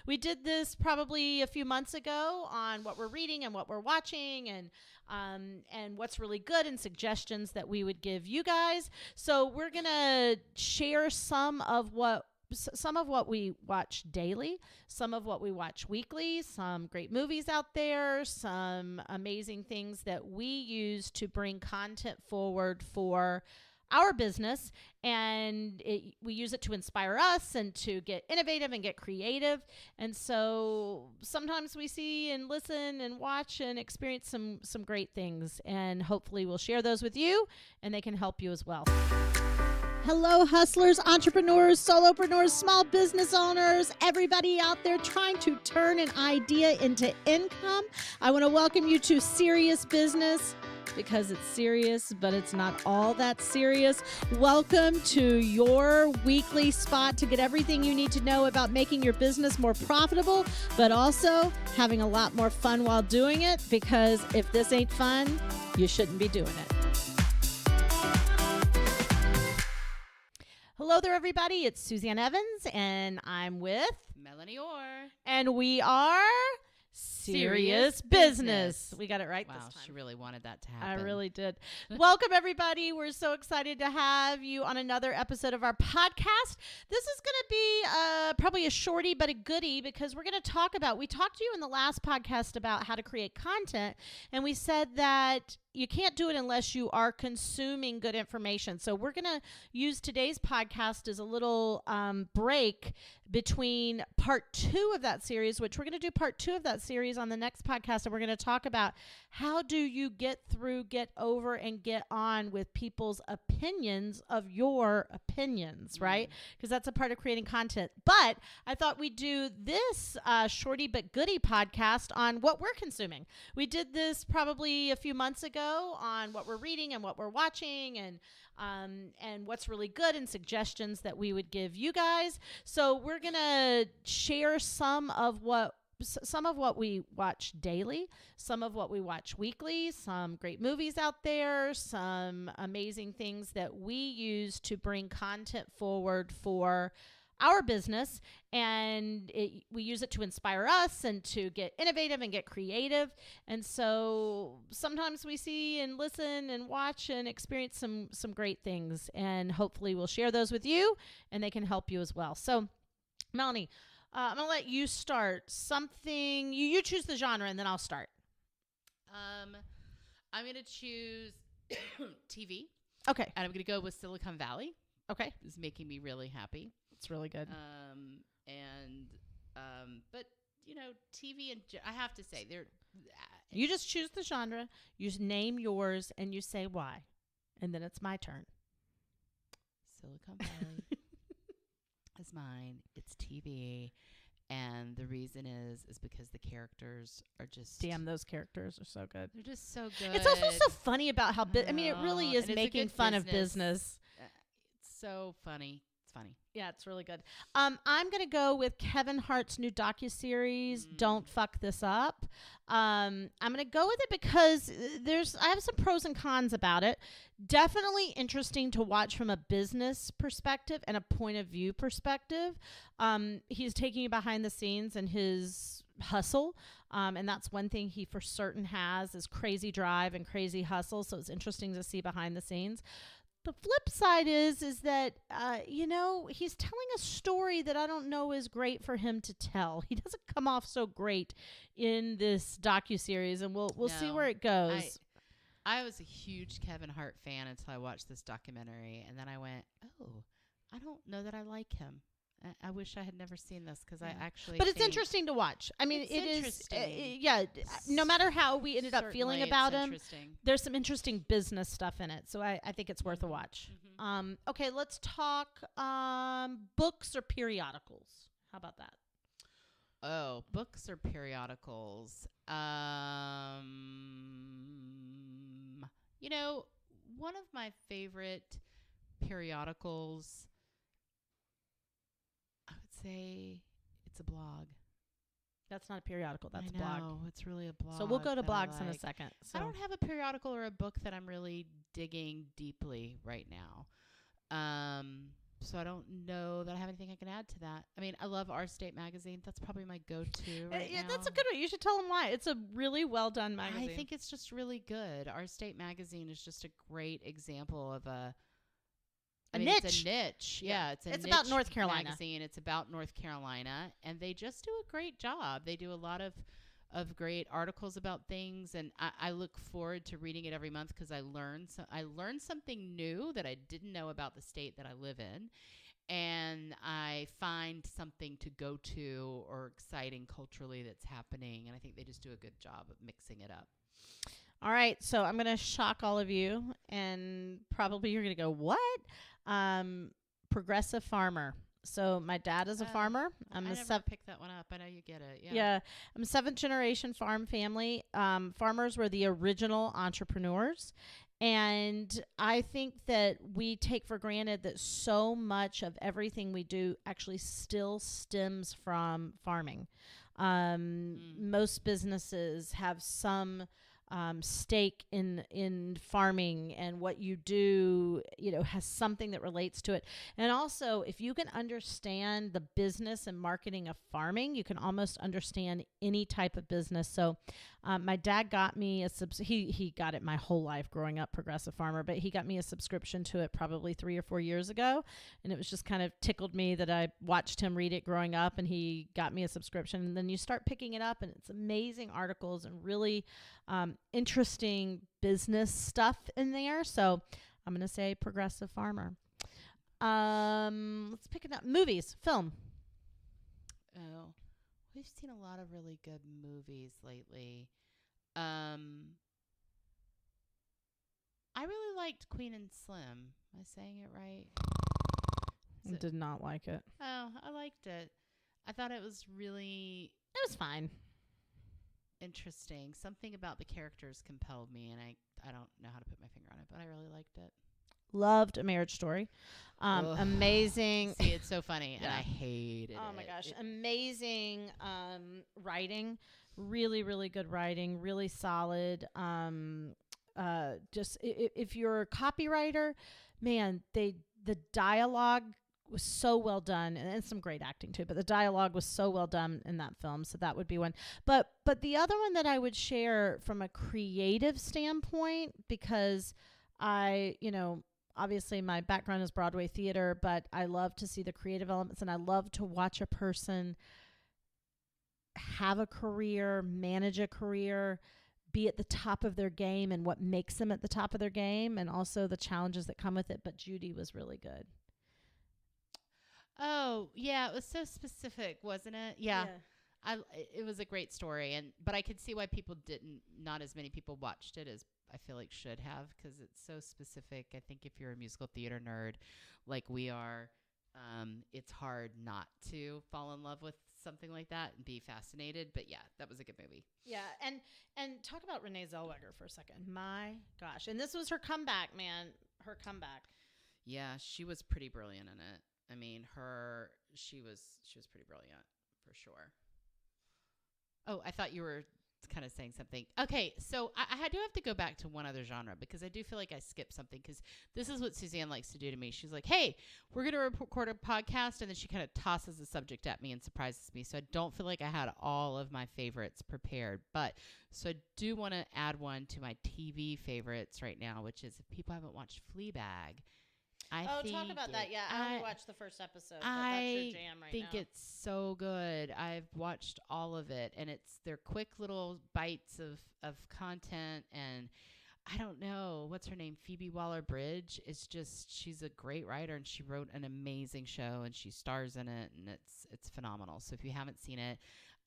We did this probably a few months ago on what we're reading and what we're watching and what's really good and suggestions that we would give you guys. So we're going to share some of what we watch daily, some of what we watch weekly, some great movies out there, some amazing things that we use to bring content forward for our business, and we use it to inspire us and to get innovative and get creative. And so sometimes we see and listen and watch and experience some great things, and hopefully we'll share those with you and they can help you as well. Hello, hustlers, entrepreneurs, solopreneurs, small business owners, everybody out there trying to turn an idea into income. I want to welcome you to Serious Business, because it's serious, but it's not all that serious. Welcome to your weekly spot to get everything you need to know about making your business more profitable, but also having a lot more fun while doing it, because if this ain't fun, you shouldn't be doing it. Hello there, everybody. It's Suzanne Evans, and I'm with Melonie Orr. And we are Serious Business. We got it right this time. She really wanted that to happen. I really did. Welcome, everybody. We're so excited to have you on another episode of our podcast. This is going to be probably a shorty but a goodie, because we talked to you in the last podcast about how to create content, and we said that you can't do it unless you are consuming good information. So we're going to use today's podcast as a little break between part 2 of that series, which we're going to do part 2 of that series on the next podcast. And we're going to talk about how do you get through, get over, and get on with people's opinions of your opinions, right? Because that's a part of creating content. But I thought we'd do this shorty but goodie podcast on what we're consuming. We did this probably a few months ago on what we're reading and what we're watching and what's really good and suggestions that we would give you guys. So we're going to share some of what we watch daily, some of what we watch weekly, some great movies out there, some amazing things that we use to bring content forward for our business, and we use it to inspire us and to get innovative and get creative. And so sometimes we see and listen and watch and experience some great things, and hopefully we'll share those with you and they can help you as well. So Melonie, I'm going to let you start something. You choose the genre and then I'll start. I'm going to choose TV. Okay. And I'm going to go with Silicon Valley. Okay. It's making me really happy. It's really good. But you know, TV and I have to say, you just choose the genre, you name yours, and you say why, and then it's my turn. Silicon Valley is mine. It's TV, and the reason is because the characters are just those characters are so good. They're just so good. It's also so funny about how it really is making fun of business. It's so funny. It's funny. Yeah, it's really good. I'm going to go with Kevin Hart's new docuseries, Don't Fuck This Up. I'm going to go with it because I have some pros and cons about it. Definitely interesting to watch from a business perspective and a point of view perspective. He's taking you behind the scenes and his hustle. And that's one thing he for certain has is crazy drive and crazy hustle. So it's interesting to see behind the scenes. The flip side is that, he's telling a story that I don't know is great for him to tell. He doesn't come off so great in this docuseries, and we'll see where it goes. I was a huge Kevin Hart fan until I watched this documentary, and then I went, oh, I don't know that I like him. I wish I had never seen this because I actually. But it's interesting to watch. I mean, it is. No matter how we ended up feeling about him, there's some interesting business stuff in it. So I think it's worth a watch. Mm-hmm. Okay, let's talk books or periodicals. How about that? Oh, books or periodicals. One of my favorite periodicals, I would say it's a blog. That's not a periodical. That's a blog. No, it's really a blog. So we'll go to blogs in a second. So I don't have a periodical or a book that I'm really digging deeply right now. So I don't know that I have anything I can add to that. I mean, I love Our State magazine. That's probably my go-to right Yeah, now. that's a good one. You should tell them why. It's a really well done magazine. I think it's just really good. Our State magazine is just a great example of niche. It's a niche. Yeah, it's niche about North Carolina magazine. It's about North Carolina, and they just do a great job. They do a lot of great articles about things, and I look forward to reading it every month because I learn something new that I didn't know about the state that I live in, and I find something to go to or exciting culturally that's happening, and I think they just do a good job of mixing it up. All right, so I'm going to shock all of you, and probably you're going to go, what? Progressive farmer. So my dad is a farmer. I never picked that one up. I know you get it. Yeah. I'm a 7th generation farm family. Farmers were the original entrepreneurs. And I think that we take for granted that so much of everything we do actually still stems from farming. Most businesses have some stake in farming, and what you do, has something that relates to it. And also, if you can understand the business and marketing of farming, you can almost understand any type of business. So my dad got me he got it my whole life growing up, Progressive Farmer, but he got me a subscription to it probably 3 or 4 years ago. And it was just kind of tickled me that I watched him read it growing up, and he got me a subscription. And then you start picking it up, and it's amazing articles and really interesting business stuff in there. So I'm going to say Progressive Farmer. Let's pick it up. Movies, film. Oh, we've seen a lot of really good movies lately. I really liked Queen and Slim. Am I saying it right? I did not like it. Oh, I liked it. I thought it was fine. Interesting. Something about the characters compelled me, and I don't know how to put my finger on it, but I really liked it. Loved A Marriage Story. Amazing. See, it's so funny, and I hated it. Oh my gosh. Amazing writing. Really, really good writing. Really solid. Just if you're a copywriter, man, the dialogue was so well done, and some great acting too, but the dialogue was so well done in that film. So that would be one. But the other one that I would share from a creative standpoint, because obviously my background is Broadway theater, but I love to see the creative elements, and I love to watch a person have a career, manage a career, be at the top of their game, and what makes them at the top of their game, and also the challenges that come with it. But Judy was really good. Oh, yeah, it was so specific, wasn't it? Yeah. It was a great story, but I could see why not as many people watched it as I feel like should have, because it's so specific. I think if you're a musical theater nerd like we are, it's hard not to fall in love with something like that and be fascinated. But yeah, that was a good movie. Yeah, and talk about Renee Zellweger for a second. My gosh, and this was her comeback, man. Her comeback. Yeah, she was pretty brilliant in it. I mean, she was pretty brilliant for sure. Oh, I thought you were kind of saying something. Okay, so I do have to go back to one other genre, because I do feel like I skipped something, because this is what Suzanne likes to do to me. She's like, hey, we're going to record a podcast, and then she kind of tosses the subject at me and surprises me. So I don't feel like I had all of my favorites prepared. So I do want to add one to my TV favorites right now, which is, if people haven't watched Fleabag, talk about that. Yeah, I only watched the first episode, but that's your jam right now. I think it's so good. I've watched all of it, and they're quick little bites of content, and I don't know, what's her name? Phoebe Waller-Bridge. She's a great writer, and she wrote an amazing show, and she stars in it, and it's phenomenal. So if you haven't seen it,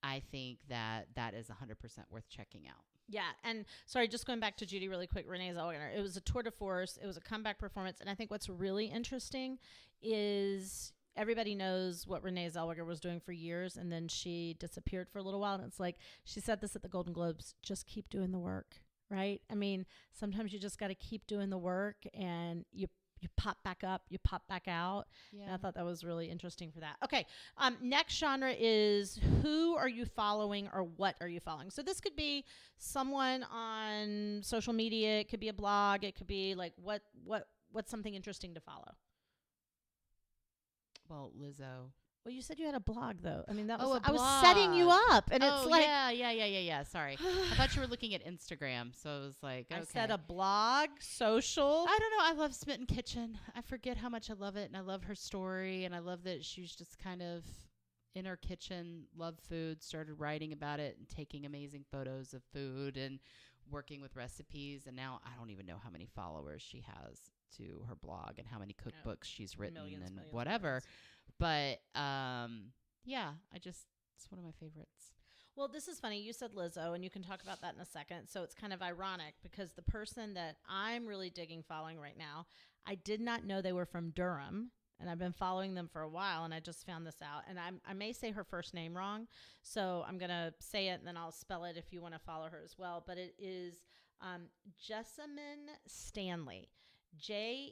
I think that is 100% worth checking out. Yeah, and sorry, just going back to Judy really quick, Renee Zellweger. It was a tour de force. It was a comeback performance, and I think what's really interesting is everybody knows what Renee Zellweger was doing for years, and then she disappeared for a little while, and it's like she said this at the Golden Globes, just keep doing the work, right? I mean, sometimes you just got to keep doing the work, and you pop back up, you pop back out. Yeah. And I thought that was really interesting for that. Okay. Next genre is, who are you following, or what are you following? So this could be someone on social media. It could be a blog. It could be like, what's something interesting to follow? Well, Lizzo. Well, you said you had a blog, though. I mean, that Oh, was a I was setting you blog. up, and it's like yeah. Sorry, I thought you were looking at Instagram, so I was like, okay. I said a blog, social. I don't know. I love Smitten Kitchen. I forget how much I love it, and I love her story, and I love that she's just kind of in her kitchen, loved food, started writing about it, and taking amazing photos of food, and working with recipes. And now I don't even know how many followers she has to her blog, and how many cookbooks she's written, Millions, whatever. But yeah, it's one of my favorites. Well, this is funny. You said Lizzo, and you can talk about that in a second. So it's kind of ironic because the person that I'm really digging following right now, I did not know they were from Durham, and I've been following them for a while, and I just found this out. And I may say her first name wrong, so I'm going to say it, and then I'll spell it if you want to follow her as well. But it is Jessamyn Stanley. Jesssamyn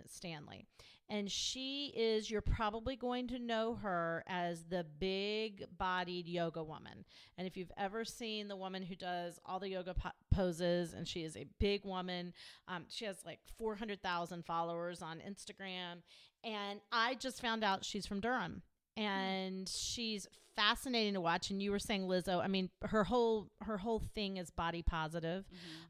Stanley. And she is, you're probably going to know her as the big bodied yoga woman. And if you've ever seen the woman who does all the yoga poses, and she is a big woman, she has like 400,000 followers on Instagram. And I just found out she's from Durham. And she's fascinating to watch. And you were saying Lizzo. I mean, her whole thing is body positive.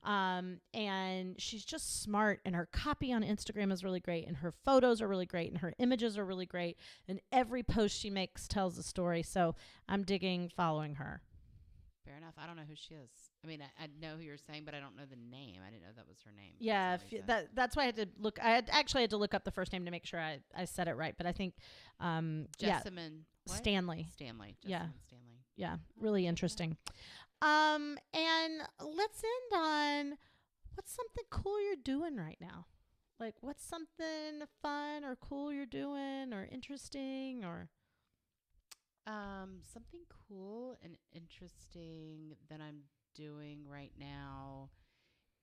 And she's just smart. And her copy on Instagram is really great. And her photos are really great. And her images are really great. And every post she makes tells a story. So I'm digging following her. Fair enough. I don't know who she is. I mean, I know who you're saying, but I don't know the name. I didn't know that was her name. Yeah, that's why I had to look. I actually had to look up the first name to make sure I said it right. But I think Jessamyn Stanley. Jessamyn Stanley. Yeah, really interesting. And let's end on what's something cool you're doing right now. Like, what's something fun or cool you're doing, or interesting, or something cool and interesting that I'm doing right now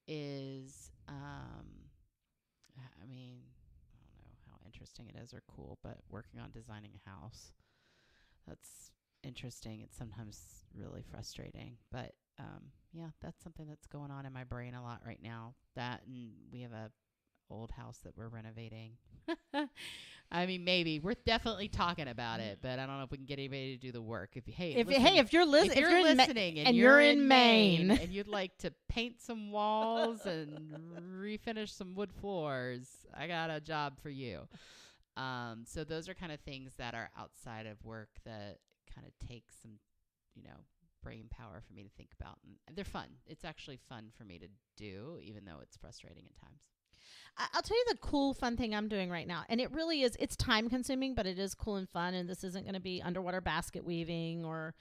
is, I mean, I don't know how interesting it is or cool, but working on designing a house. That's interesting. It's sometimes really frustrating, but yeah, that's something that's going on in my brain a lot right now. That, and we have a old house that we're renovating. I mean, maybe we're definitely talking about it, but I don't know if we can get anybody to do the work. If you're listening and you're in Maine and you'd like to paint some walls and refinish some wood floors, I got a job for you. So those are kind of things that are outside of work that kind of take some, brain power for me to think about, and they're fun. It's actually fun for me to do, even though it's frustrating at times. I'll tell you the cool, fun thing I'm doing right now. And it really is, it's time consuming, but it is cool and fun. And this isn't going to be underwater basket weaving or,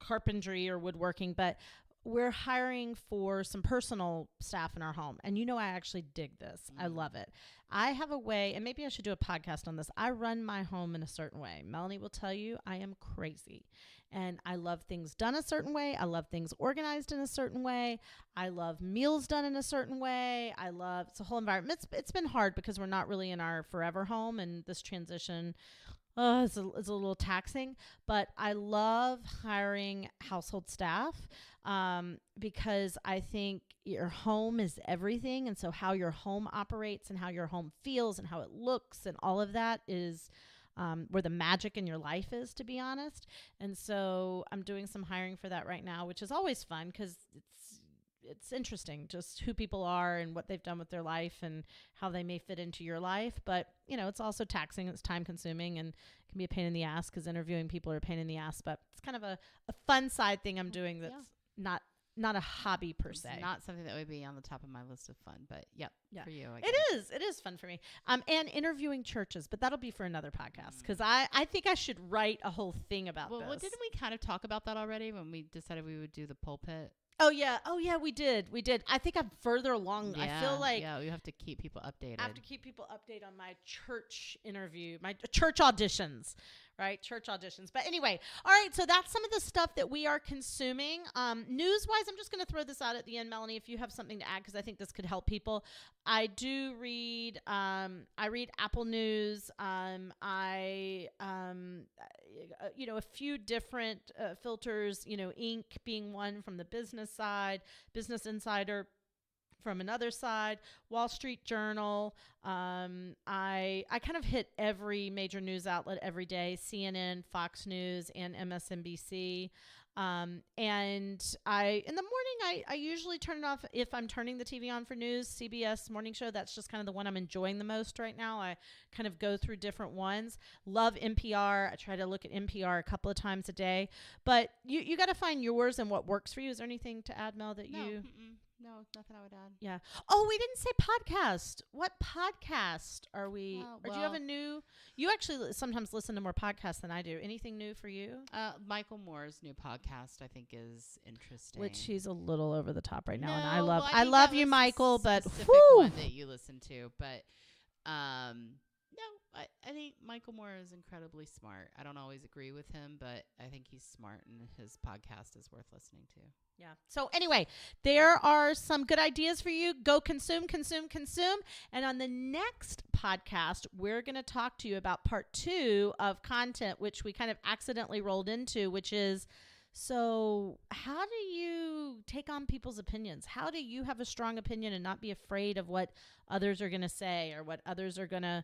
carpentry or woodworking, but we're hiring for some personal staff in our home. And I actually dig this. I love it. I have a way, and maybe I should do a podcast on this. I run my home in a certain way. Melonie will tell you I am crazy. And I love things done a certain way. I love things organized in a certain way. I love meals done in a certain way. It's a whole environment. It's been hard because we're not really in our forever home, and this transition is a little taxing. But I love hiring household staff because I think your home is everything. And so how your home operates and how your home feels and how it looks and all of that is where the magic in your life is, to be honest. And so I'm doing some hiring for that right now, which is always fun because it's interesting just who people are and what they've done with their life and how they may fit into your life. But, it's also taxing. It's time consuming and can be a pain in the ass because interviewing people are a pain in the ass. But it's kind of a fun side thing I'm doing that's not a hobby per se. It's not something that would be on the top of my list of fun, but yeah. For you. It is fun for me. And interviewing churches, but that'll be for another podcast because I think I should write a whole thing about this. Well, didn't we kind of talk about that already when we decided we would do the pulpit? Oh yeah, we did. I think I'm further along. Yeah, I feel like we have to keep people updated. I have to keep people updated on my church interview, my church auditions, right? Church auditions. But anyway, all right. So that's some of the stuff that we are consuming. News-wise, I'm just going to throw this out at the end, Melonie, if you have something to add, because I think this could help people. I do read. I read Apple News. A few different filters. Inc. being one from the business side, Business Insider from another side, Wall Street Journal. I kind of hit every major news outlet every day, CNN, Fox News, and MSNBC. And in the morning, I usually turn it off if I'm turning the TV on for news. CBS morning show, that's just kind of the one I'm enjoying the most right now. I kind of go through different ones. Love NPR. I try to look at NPR a couple of times a day. But you got to find yours and what works for you. Is there anything to add, Mel, that you... No, nothing I would add. Yeah. Oh, we didn't say podcast. What podcast are we? Or do you have a new? You actually sometimes listen to more podcasts than I do. Anything new for you? Michael Moore's new podcast, I think, is interesting. Which he's a little over the top right now, and No, I love you, Michael, but specific whew. one that you listen to, but no, I think Michael Moore is incredibly smart. I don't always agree with him, but I think he's smart, and his podcast is worth listening to. Yeah. So anyway, there are some good ideas for you. Go consume. And on the next podcast, we're going to talk to you about part 2 of content, which we kind of accidentally rolled into, which is, so how do you take on people's opinions? How do you have a strong opinion and not be afraid of what others are going to say or what others are going to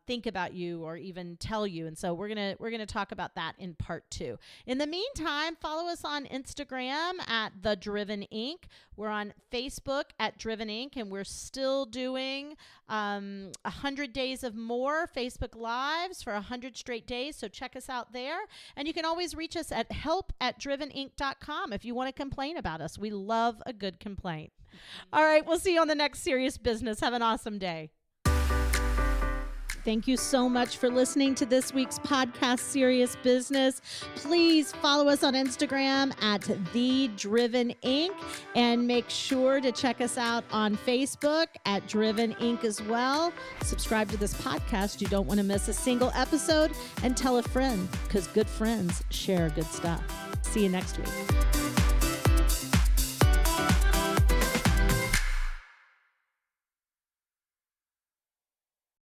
think about you or even tell you? And so we're gonna talk about that in part 2. In the meantime, follow us on Instagram at The Driven Inc. We're on Facebook at Driven Inc. And we're still doing 100 days of more Facebook Lives for 100 straight days. So check us out there. And you can always reach us at help@driveninc.com if you want to complain about us. We love a good complaint. All right, we'll see you on the next Serious Business. Have an awesome day. Thank you so much for listening to this week's podcast, Serious Business. Please follow us on Instagram at The Driven Inc. and make sure to check us out on Facebook at Driven Inc. as well. Subscribe to this podcast. You don't want to miss a single episode, and tell a friend, because good friends share good stuff. See you next week.